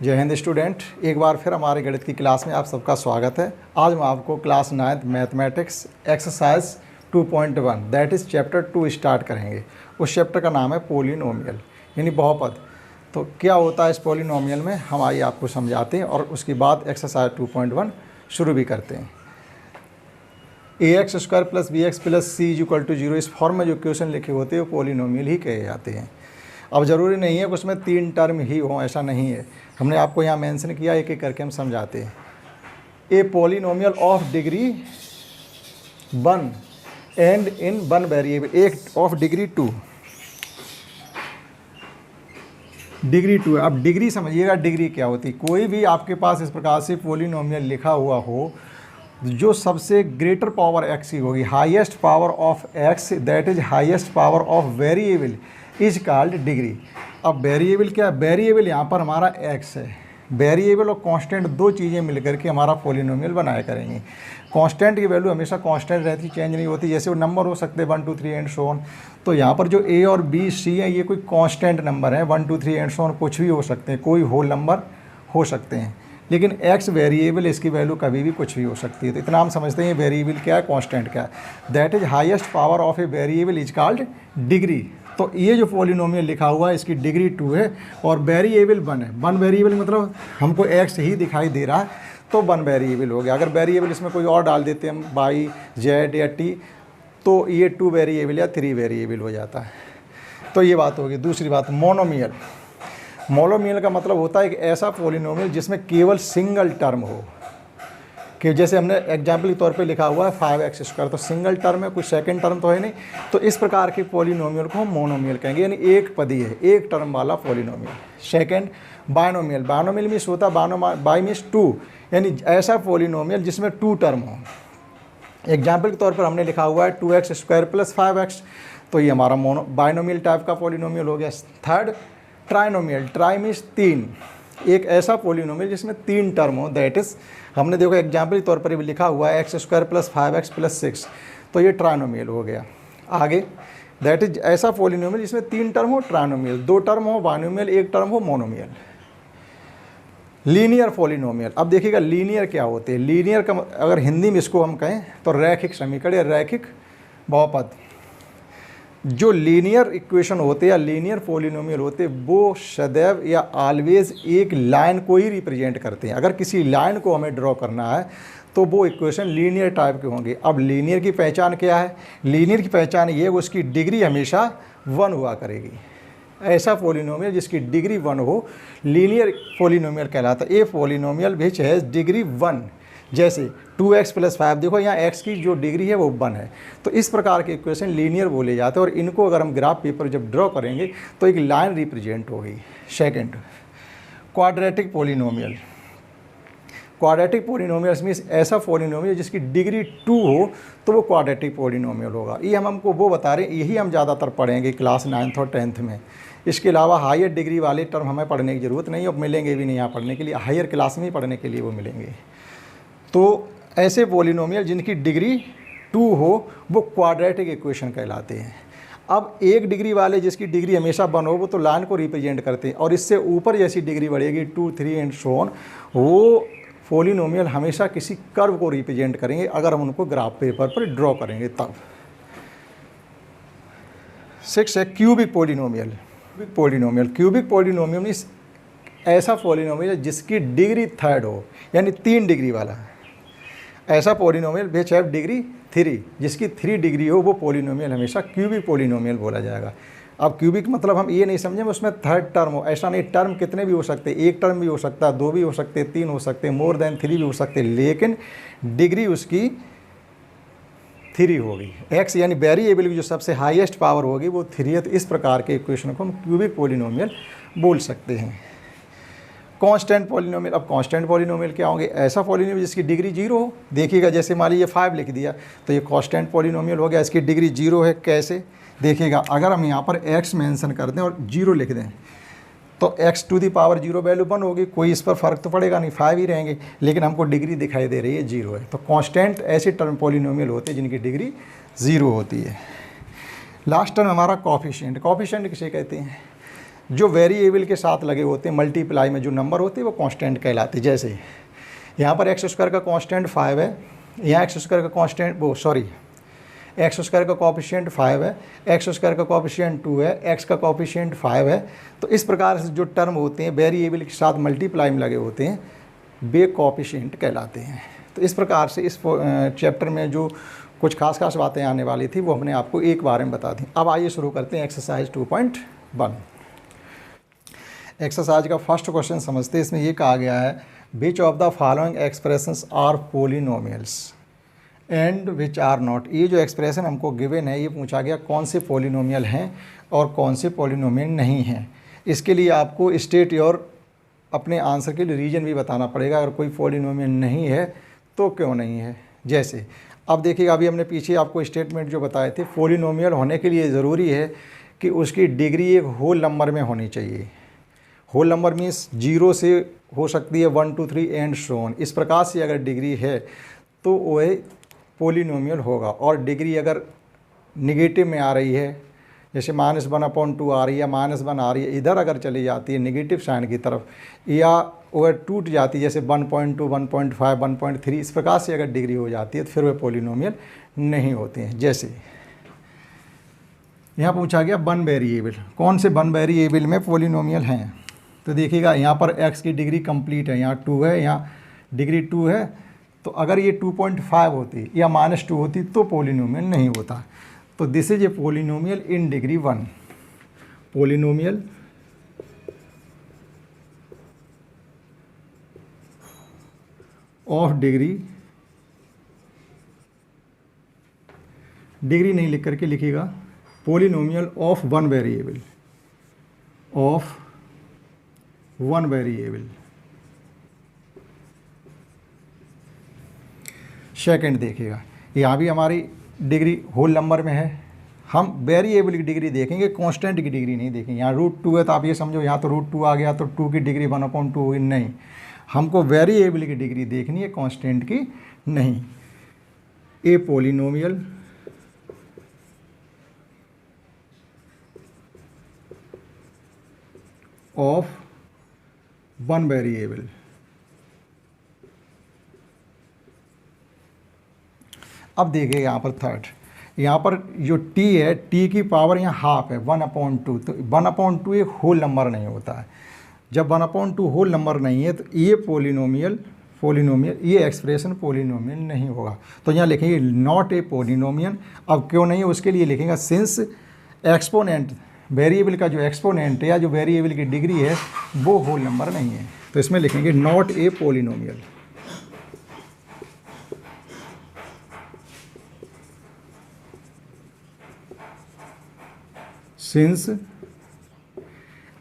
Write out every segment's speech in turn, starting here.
जय हिंद स्टूडेंट, एक बार फिर हमारे गणित की क्लास में आप सबका स्वागत है। आज हम आपको class 9th mathematics exercise 2.1 that is chapter 2 start करेंगे। उस चैप्टर का नाम है पोलिनोमियल यानी बहुपद। तो क्या होता है इस पोलिनोमियल में, हम आइए आपको समझाते हैं और उसके बाद एक्सरसाइज 2.1 शुरू भी करते हैं। ax² + bx + c = 0 इस फॉर्म में जो क्वेश्चन लिखे होते हैं वो पोलिनोमियल ही कहे जाते हैं। अब ज़रूरी नहीं है कि उसमें 3 टर्म ही हों, ऐसा नहीं है। हमने आपको यहाँ मेंशन किया, एक एक करके हम समझाते हैं। A polynomial of degree 1 and in 1 variable, एक ऑफ डिग्री 2, डिग्री 2। अब डिग्री समझिएगा, डिग्री क्या होती है। कोई भी आपके पास इस प्रकार से पोलिनोमियल लिखा हुआ हो जो सबसे ग्रेटर पावर एक्स की होगी, highest power of x that is highest power of variable is called degree. अब वेरिएबल क्या है, वेरिएबल यहाँ पर हमारा एक्स है। वेरिएबल और कांस्टेंट दो चीज़ें मिलकर के हमारा पोलिनोमियल बनाया करेंगे। कांस्टेंट की वैल्यू हमेशा कांस्टेंट रहती, चेंज नहीं होती। जैसे वो नंबर हो सकते हैं 1 2 3 एंड सो ऑन। तो यहाँ पर जो ए और बी सी है ये कोई कांस्टेंट नंबर है, 1 2 3 एंड सो ऑन कुछ भी हो सकते हैं, कोई होल नंबर हो सकते हैं। लेकिन एक्स वेरिएबल, इसकी वैल्यू कभी भी कुछ भी हो सकती है। तो इतना हम समझते हैं वेरिएबल क्या है, कांस्टेंट क्या है। That is highest power of a variable is called degree. तो ये जो पोलिनोमियल लिखा हुआ है इसकी डिग्री 2 है और वेरिएबल 1 है। 1 वेरिएबल मतलब हमको एक्स ही दिखाई दे रहा है तो 1 वेरिएबल हो गया। अगर वेरिएबल इसमें कोई और डाल देते हैं हम, वाई जेड या टी, तो ये 2 वेरिएबल या 3 वेरिएबल हो जाता है। तो ये बात होगी। दूसरी बात, मोनोमियल। मोनोमियल का मतलब होता है एक ऐसा पोलिनोमियल जिसमें केवल सिंगल टर्म हो, कि जैसे हमने एग्जाम्पल के तौर पे लिखा हुआ है 5x², तो सिंगल टर्म है, कोई सेकंड टर्म तो है नहीं। तो इस प्रकार के पोलिनोमियल को हम मोनोमियल कहेंगे, यानी एक पदी है, एक टर्म वाला polynomial. Second, binomial. Binomial means होता है बाई मीन्स 2, यानी ऐसा पोलिनोमियल जिसमें 2 टर्म हो। एग्जाम्पल के तौर पर हमने लिखा हुआ है 2x² + 5x, तो ये हमारा बायनोमियल टाइप का पोलिनोमियल हो गया। Third, trinomial. ट्राई मीन्स 3, एक ऐसा पोलिनोमियल जिसमें 3 टर्म हो। दैट इज़ हमने देखो एग्जाम्पल के तौर पर भी लिखा हुआ है x² + 5x + 6, तो ये ट्राइनोमियल हो गया। आगे, दैट इज ऐसा पोलिनोमियल जिसमें 3 टर्म हो, ट्राइनोमियल। 2 टर्म हो, बायनोमियल। 1 टर्म हो, मोनोमियल। Linear polynomial. अब देखिएगा लीनियर क्या होते हैं। लीनियर का अगर हिंदी में इसको हम कहें तो रैखिक समीकरण या रैखिक बहुपद। जो लीनियर इक्वेशन होते हैं या लीनियर पोलिनोमियल होते हैं वो सदैव या ऑलवेज एक लाइन को ही रिप्रेजेंट करते हैं। अगर किसी लाइन को हमें ड्रॉ करना है तो वो इक्वेशन लीनियर टाइप के होंगे। अब लीनियर की पहचान क्या है? लीनियर की पहचान ये है उसकी डिग्री हमेशा 1 हुआ करेगी। ऐसा पोलिनोमियल जिसकी डिग्री 1 हो लीनियर पोलिनोमियल कहलाता है। ए पोलिनोमियल विच हैज़ डिग्री 1, जैसे 2x + 5, देखो यहाँ x की जो डिग्री है वो 1 है। तो इस प्रकार के इक्वेशन लीनियर बोले जाते हैं और इनको अगर हम ग्राफ पेपर जब ड्रॉ करेंगे तो एक लाइन रिप्रेजेंट होगी। Second, quadratic polynomial. Quadratic polynomial means ऐसा पोलिनोमियल जिसकी डिग्री 2 हो तो वो क्वाड्रेटिक पोलिनोमियल होगा। ये हमको वो बता रहे हैं, यही हम ज़्यादातर पढ़ेंगे क्लास 9th और 10th में। इसके अलावा हायर डिग्री वाले टर्म हमें पढ़ने की ज़रूरत नहीं, अब मिलेंगे भी नहीं यहाँ पढ़ने के लिए, हायर क्लास में ही पढ़ने के लिए वो मिलेंगे। तो ऐसे पोलिनोमियल जिनकी डिग्री 2 हो वो क्वाड्रेटिक इक्वेशन कहलाते हैं। अब 1 डिग्री वाले जिसकी डिग्री हमेशा 1 हो वो तो लाइन को रिप्रेजेंट करते हैं, और इससे ऊपर जैसी डिग्री बढ़ेगी 2 3 एंड सो ऑन, वो पोलिनोमियल हमेशा किसी कर्व को रिप्रेजेंट करेंगे अगर हम उनको ग्राफ पेपर पर ड्रॉ करेंगे तब। 6 है cubic polynomial. Cubic polynomial means ऐसा पोलिनोमियल जिसकी डिग्री 3 हो, यानी 3 डिग्री वाला। ऐसा पोलिनोमियल विच हैव डिग्री 3, जिसकी 3 डिग्री हो वो पोलिनोमियल हमेशा क्यूबिक पोलिनोमियल बोला जाएगा। अब क्यूबिक मतलब हम ये नहीं समझें उसमें 3rd टर्म हो, ऐसा नहीं। टर्म कितने भी हो सकते हैं, 1 टर्म भी हो सकता है, 2 भी हो सकते हैं, 3 हो सकते हैं, मोर देन 3 भी हो सकते हैं, लेकिन डिग्री उसकी 3 होगी। एक्स यानी वेरिएबल की जो सबसे हाईएस्ट पावर होगी वो 3 है। तो इस प्रकार के इक्वेशन को हम क्यूबिक पोलिनोमियल बोल सकते हैं। Constant polynomial. अब कांस्टेंट पोलिनोमियल क्या होंगे? ऐसा पोलिनोमियल जिसकी डिग्री 0 हो। देखिएगा जैसे मान लीजिए 5 लिख दिया तो ये कांस्टेंट पोलिनोमियल हो गया, इसकी डिग्री 0 है। कैसे? देखिएगा अगर हम यहाँ पर x मेंशन कर दें और 0 लिख दें तो x⁴ वैल्यू 1 होगी, कोई इस पर फ़र्क तो पड़ेगा नहीं, 5 ही रहेंगे, लेकिन हमको डिग्री दिखाई दे रही है 0 है। तो कांस्टेंट ऐसे टर्म पोलिनोमियल होते हैं जिनकी डिग्री 0 होती है। लास्ट टर्म हमारा कॉफिशिएंट। कॉफिशिएंट किसे कहते हैं? जो वेरिएबल के साथ लगे होते हैं मल्टीप्लाई में जो नंबर होते हैं वो कांस्टेंट कहलाते हैं। जैसे यहाँ पर एक्स स्क्वायर का कांस्टेंट 5 है, यहाँ एक्स स्क्वायर का कांस्टेंट एक्स स्क्वायर का कोएफिशिएंट 5 है, एक्स स्क्वायर का कोएफिशिएंट 2 है, एक्स का कोएफिशिएंट 5 है। तो इस प्रकार से जो टर्म होते हैं वेरिएबल के साथ मल्टीप्लाई में लगे होते हैं वे कोएफिशिएंट कहलाते हैं। तो इस प्रकार से इस चैप्टर में जो कुछ खास बातें आने वाली थी वो हमने आपको एक बार में बता दी। अब आइए शुरू करते हैं एक्सरसाइज 2.1। एक्सरसाइज का फर्स्ट क्वेश्चन समझते हैं। इसमें ये कहा गया है which of the following expressions are polynomials and which are not. ये जो एक्सप्रेशन हमको गिवन है ये पूछा गया कौन से पॉलिनोमियल हैं और कौन से पॉलिनोमियल नहीं हैं। इसके लिए आपको स्टेट योर अपने आंसर के लिए रीजन भी बताना पड़ेगा। अगर कोई पॉलिनोमियल नहीं है तो क्यों नहीं है। जैसे अब देखिएगा, अभी हमने पीछे आपको स्टेटमेंट जो बताए थे, पॉलिनोमियल होने के लिए ज़रूरी है कि उसकी डिग्री एक होल नंबर में होनी चाहिए। होल नंबर मीन्स 0 से हो सकती है 1 2 3 एंड सो ऑन। इस प्रकार से अगर डिग्री है तो वह पॉलिनोमियल होगा। और डिग्री अगर निगेटिव में आ रही है, जैसे -1/2 आ रही है, -1 आ रही है, इधर अगर चली जाती है निगेटिव साइन की तरफ, या वह टूट जाती है जैसे 1.2 1.5 1.3, इस प्रकार से अगर डिग्री हो जाती है तो फिर वह पॉलिनोमियल नहीं होते हैं। जैसे यहाँ पूछा गया 1 वेरिएबल, कौन से 1 वेरिएबल में पॉलिनोमियल हैं। तो देखिएगा यहाँ पर x की डिग्री कंप्लीट है, यहाँ 2 है, यहाँ डिग्री 2 है। तो अगर ये 2.5 होती या -2 होती तो पॉलिनोमियल नहीं होता। तो this is a polynomial in degree 1। Polynomial of degree नहीं लिख करके लिखिएगा polynomial of 1 variable, of 1 variable. Second देखिएगा, यहाँ भी हमारी डिग्री होल नंबर में है। हम वेरिएबल की डिग्री देखेंगे, कांस्टेंट की डिग्री नहीं देखेंगे। यहाँ √2 है तो आप ये समझो यहाँ तो √2 आ गया तो 2 की डिग्री 1/2 होगी, नहीं। हमको वेरिएबल की डिग्री देखनी है, कांस्टेंट की नहीं। A polynomial of 1 variable. अब देखिए यहाँ पर थर्ड, यहाँ पर जो t है, t की पावर यहाँ हाफ है 1/2। तो 1/2 एक होल नंबर नहीं होता है। जब 1/2 होल नंबर नहीं है तो ये पॉलिनोमियल ये एक्सप्रेशन पॉलिनोमियल नहीं होगा। तो यहाँ लिखेंगे नॉट ए पॉलिनोमियल। अब क्यों नहीं है उसके लिए लिखेंगे सिंस एक्सपोनेंट, वेरिएबल का जो एक्सपोनेंट है या जो वेरिएबल की डिग्री है वो होल नंबर नहीं है। तो इसमें लिखेंगे not a polynomial. Since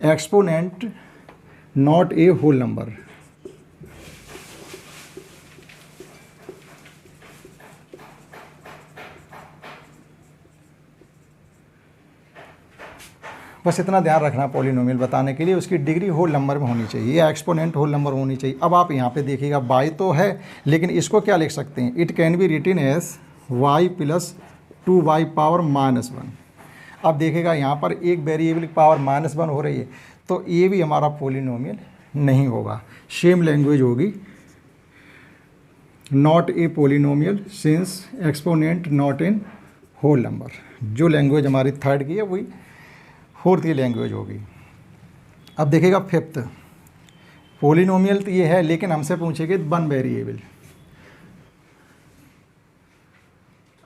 exponent not a whole number. बस इतना ध्यान रखना पॉलिनोमियल बताने के लिए, उसकी डिग्री होल नंबर में होनी चाहिए या एक्सपोनेंट होल नंबर होनी चाहिए। अब आप यहाँ पे देखिएगा y तो है, लेकिन इसको क्या लिख सकते हैं, it can be written as y + 2y power -1। अब देखिएगा यहाँ पर एक वेरिएबल की पावर -1 हो रही है, तो ये भी हमारा पॉलिनोमियल नहीं होगा। सेम लैंग्वेज होगी, not a polynomial since exponent not in whole number. जो लैंग्वेज हमारी थर्ड की है वही फोर्थ की लैंग्वेज होगी। अब देखिएगा फिफ्थ, पॉलिनोमियल तो ये है लेकिन हमसे पूछेंगे 1 variable.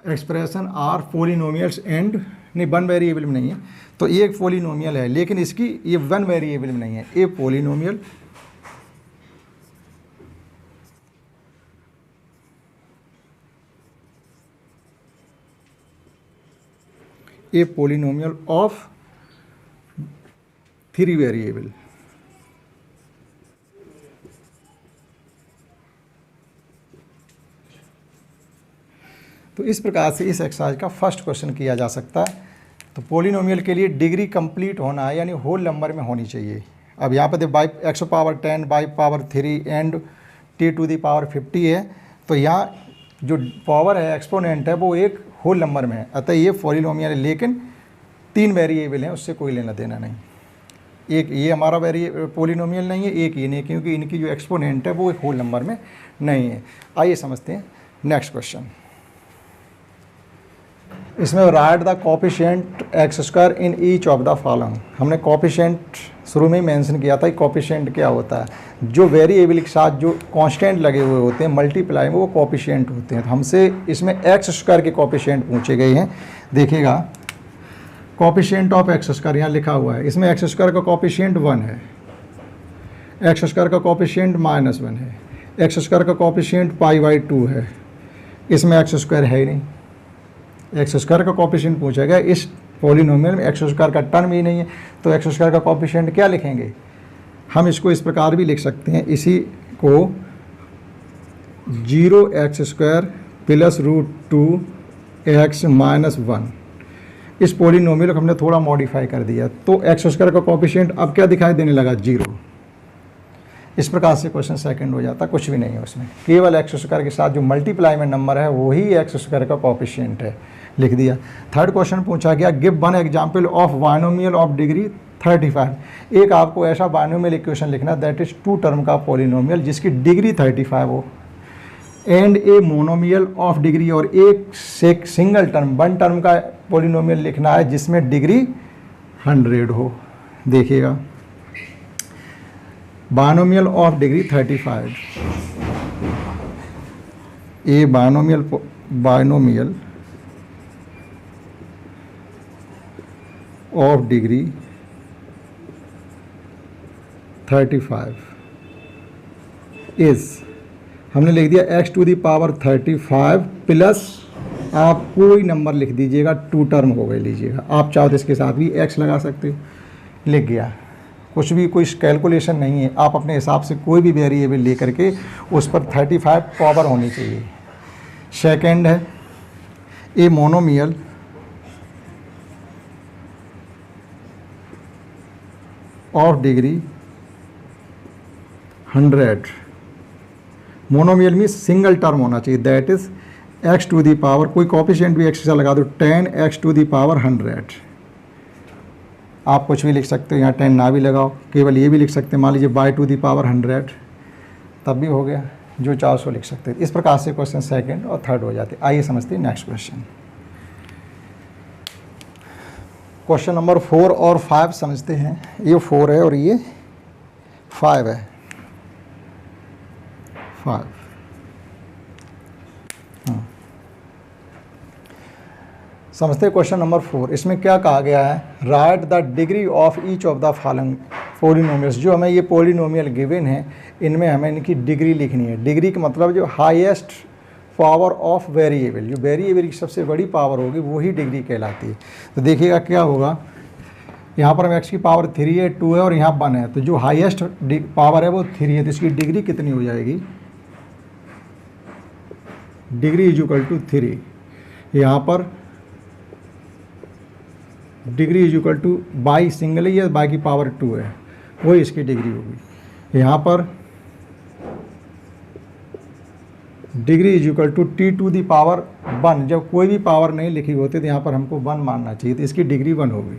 Expression are polynomials and, नहीं 1 वेरिएबल में नहीं है, तो ये एक पॉलिनोमियल है लेकिन इसकी ये 1 वेरिएबल में नहीं है। A polynomial of 3 variable. तो इस प्रकार से इस एक्सरसाइज का फर्स्ट क्वेश्चन किया जा सकता है। तो पॉलिनोमियल के लिए डिग्री कंप्लीट होना है यानी होल नंबर में होनी चाहिए। अब यहाँ पर by x⁻10 by power 3 and t⁻50 है, तो यहाँ जो पावर है एक्सपोनेंट है वो एक होल नंबर में है, अतः ये पॉलिनोमियल है, लेकिन 3 वेरिएबल हैं, उससे कोई लेना देना नहीं। एक ये हमारा पोलिनोमियल नहीं है, एक ये नहीं, क्योंकि इनकी जो एक्सपोनेंट है वो एक होल नंबर में नहीं है। आइए समझते हैं नेक्स्ट क्वेश्चन। इसमें right the coefficient x square in each of the following. हमने कोफिशिएंट शुरू में ही मेंशन किया था। कोफिशिएंट क्या होता है? जो वेरिएबल के साथ जो कांस्टेंट लगे हुए होते हैं मल्टीप्लाई में, वो कोफिशिएंट होते हैं। तो हमसे इसमें एक्स स्क्वायर के कोफिशिएंट पूछे गए हैं। देखिएगा, कोफिशिएंट ऑफ एक्स स्क्वायर यहाँ लिखा हुआ है। इसमें एक्स स्क्वायर का कोफिशिएंट 1 है, एक्स स्क्वायर का कोफिशिएंट -1 है, एक्स स्क्वायर का कोफिशिएंट π/2 है। इसमें एक्स स्क्वायर है ही नहीं, एक्स स्क्वायर का कोफिशिएंट पूछा गया। इस पॉलिनोमियल में एक्स स्क्वायर का टर्म ही नहीं है, तो एक्स स्क्वायर का कोफिशिएंट क्या लिखेंगे? हम इसको इस प्रकार भी लिख सकते हैं, इसी को 0x² + √2x - 1। इस पॉलिनोमियल को हमने थोड़ा मॉडिफाई कर दिया, तो एक्स स्क्वायर का कोफिशिएंट अब क्या दिखाई देने लगा? 0। इस प्रकार से क्वेश्चन सेकंड हो जाता, कुछ भी नहीं है उसमें, केवल एक्स स्क्वायर के साथ जो मल्टीप्लाई में नंबर है वही एक्स स्क्वायर का कोफिशिएंट है, लिख दिया। थर्ड क्वेश्चन पूछा गया, give one example of binomial of degree 35। एक आपको ऐसा बायनोमियल इक्वेशन लिखना दैट इज 2 टर्म का पॉलिनोमियल जिसकी डिग्री 35 हो, and a monomial of degree, और एक सिंगल टर्म 1 टर्म का पॉलिनोमियल लिखना है जिसमें डिग्री 100 हो। देखिएगा, binomial of degree 35, A binomial of degree 35 is, हमने लिख दिया x⁵ प्लस आप कोई नंबर लिख दीजिएगा, 2 टर्म हो गए लीजिएगा। आप चाहो तो इसके साथ भी x लगा सकते हो, लिख गया। कुछ भी कोई कैलकुलेशन नहीं है, आप अपने हिसाब से कोई भी वेरिएबल लेकर के उस पर 35 पावर होनी चाहिए। सेकंड है a monomial of degree 100। Monomial में सिंगल टर्म होना चाहिए, दैट इज x⁵, कोई कोफिशिएंट भी x से लगा दो, 10x⁴ आप कुछ भी लिख सकते हो, यहाँ 10 ना भी लगाओ, केवल ये भी लिख सकते हैं, मान लीजिए by⁴ तब भी हो गया, जो चाहो सो लिख सकते हैं। इस प्रकार से क्वेश्चन सेकंड और थर्ड हो जाते। आइए समझते हैं नेक्स्ट क्वेश्चन। क्वेश्चन नंबर 4 और 5 समझते हैं। ये 4 है और ये 5 है। 5 समझते हैं क्वेश्चन नंबर 4। इसमें क्या कहा गया है? Right the degree of each of the following polynomials. जो हमें ये पॉलिनोमियल गिवन है, इनमें हमें इनकी डिग्री लिखनी है। डिग्री का मतलब जो हाईएस्ट पावर ऑफ वेरिएबल, जो वेरिएबल की सबसे बड़ी पावर होगी वही डिग्री कहलाती है। तो देखिएगा क्या होगा, यहाँ पर x की पावर 3 है, 2 है और यहाँ 1 है, तो जो हाईएस्ट पावर है वो 3 है, तो इसकी डिग्री कितनी हो जाएगी? डिग्री = 3। यहाँ पर डिग्री = बाई सिंगल है, बाई की पावर 2 है, वही इसकी डिग्री होगी। यहाँ पर डिग्री T⁴ जब कोई भी पावर नहीं लिखी होती तो यहाँ पर हमको 1 मानना चाहिए, तो इसकी डिग्री 1 होगी।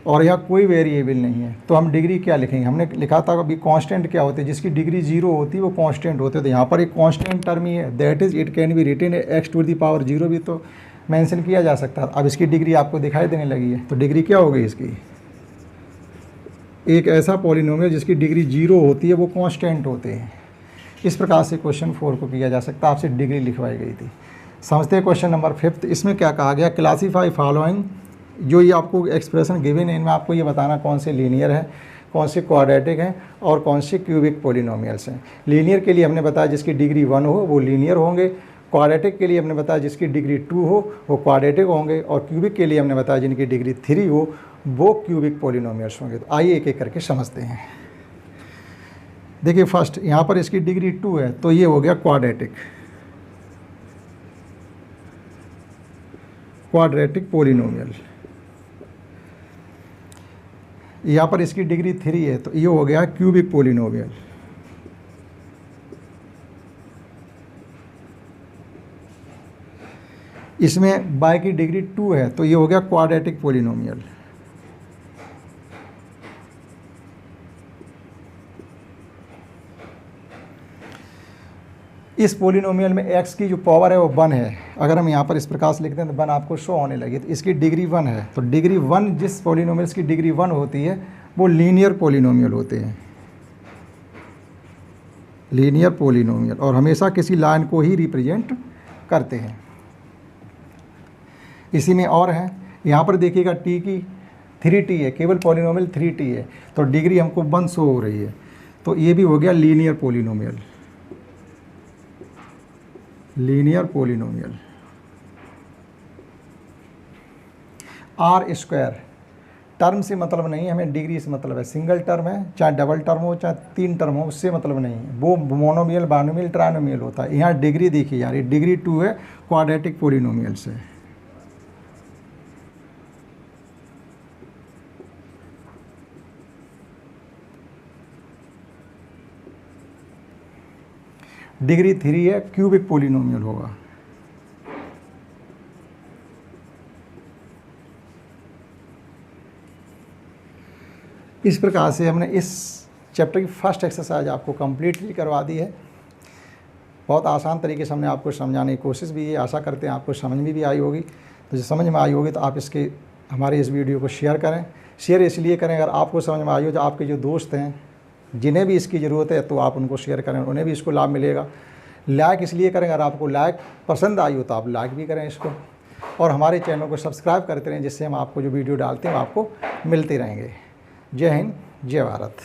और यहाँ कोई वेरिएबल नहीं है, तो हम डिग्री क्या लिखेंगे? हमने लिखा था अभी कांस्टेंट क्या होते हैं, जिसकी डिग्री 0 होती है वो कांस्टेंट होते हैं। तो यहाँ पर एक कांस्टेंट टर्म ही है, that is it can be written x⁴ भी तो मेंशन किया जा सकता है। अब इसकी डिग्री आपको दिखाई देने लगी है, तो डिग्री क्या हो गई इसकी? एक ऐसा पॉलिनोमियल जिसकी डिग्री 0 होती है वो कांस्टेंट होते हैं। इस प्रकार से क्वेश्चन 4 को किया जा सकता है, आपसे डिग्री लिखवाई गई थी। समझते हैं क्वेश्चन नंबर 5। इसमें क्या कहा गया? Classify following. जो ये आपको एक्सप्रेशन गिवन है, इनमें आपको ये बताना कौन से लीनियर है, कौन से क्वाड्रेटिक हैं और कौन से क्यूबिक पॉलिनोमियल्स हैं। लीनियर के लिए हमने बताया जिसकी डिग्री 1 हो वो लीनियर होंगे, क्वाड्रेटिक के लिए हमने बताया जिसकी डिग्री 2 हो वो क्वाड्रेटिक होंगे, और क्यूबिक के लिए हमने बताया जिनकी डिग्री 3 हो वो क्यूबिक पॉलिनोमियल्स होंगे। तो आइए एक एक करके समझते हैं। देखिए फर्स्ट, यहाँ पर इसकी डिग्री 2 है, तो ये हो गया क्वाड्रेटिक पॉलिनोमियल। यहाँ पर इसकी डिग्री 3 है, तो ये हो गया क्यूबिक पॉलिनोमियल। इसमें बाय की डिग्री 2 है, तो ये हो गया क्वाड्रेटिक पॉलिनोमियल। इस पोलिनोमियल में x की जो पावर है वो 1 है। अगर हम यहाँ पर इस प्रकार से लिखते हैं तो 1 आपको शो होने लगी, तो इसकी डिग्री 1 है। तो डिग्री 1, जिस पोलिनोमियल्स की डिग्री 1 होती है वो लीनियर पोलिनोमियल होते हैं, लीनियर पोलिनोमियल, और हमेशा किसी लाइन को ही रिप्रेजेंट करते हैं। इसी में और है, यहाँ पर देखिएगा t की 3t है, केवल पोलिनोमियल 3t है, तो डिग्री हमको 1 शो हो रही है, तो ये भी हो गया linear polynomial, linear polynomial. Or square term से मतलब नहीं, हमें डिग्री से मतलब है। सिंगल टर्म है, चाहे डबल टर्म हो, चाहे 3 टर्म हो, उससे मतलब नहीं है। वो मोनोमियल, बाइनोमियल, ट्राइनोमियल होता है। यहाँ डिग्री देखिए यार, ये डिग्री 2 है क्वाड्रेटिक पोलिनोमियल से। डिग्री 3 है, क्यूबिक पोलिनोमियल होगा। इस प्रकार से हमने इस चैप्टर की फर्स्ट एक्सरसाइज आपको कंप्लीटली करवा दी है। बहुत आसान तरीके से हमने आपको समझाने की कोशिश भी है। आशा करते हैं आपको समझ में भी आई होगी। तो जो समझ में आई होगी तो आप हमारे इस वीडियो को शेयर करें। शेयर इसलिए करें, अगर आपको समझ में आई हो, जो आपके जो दोस्त हैं जिन्हें भी इसकी ज़रूरत है तो आप उनको शेयर करें, उन्हें भी इसको लाभ मिलेगा। लाइक इसलिए करें, अगर आपको लाइक पसंद आई हो तो आप लाइक भी करें इसको, और हमारे चैनल को सब्सक्राइब करते रहें, जिससे हम आपको जो वीडियो डालते हैं वो आपको मिलते रहेंगे। जय हिंद, जय भारत।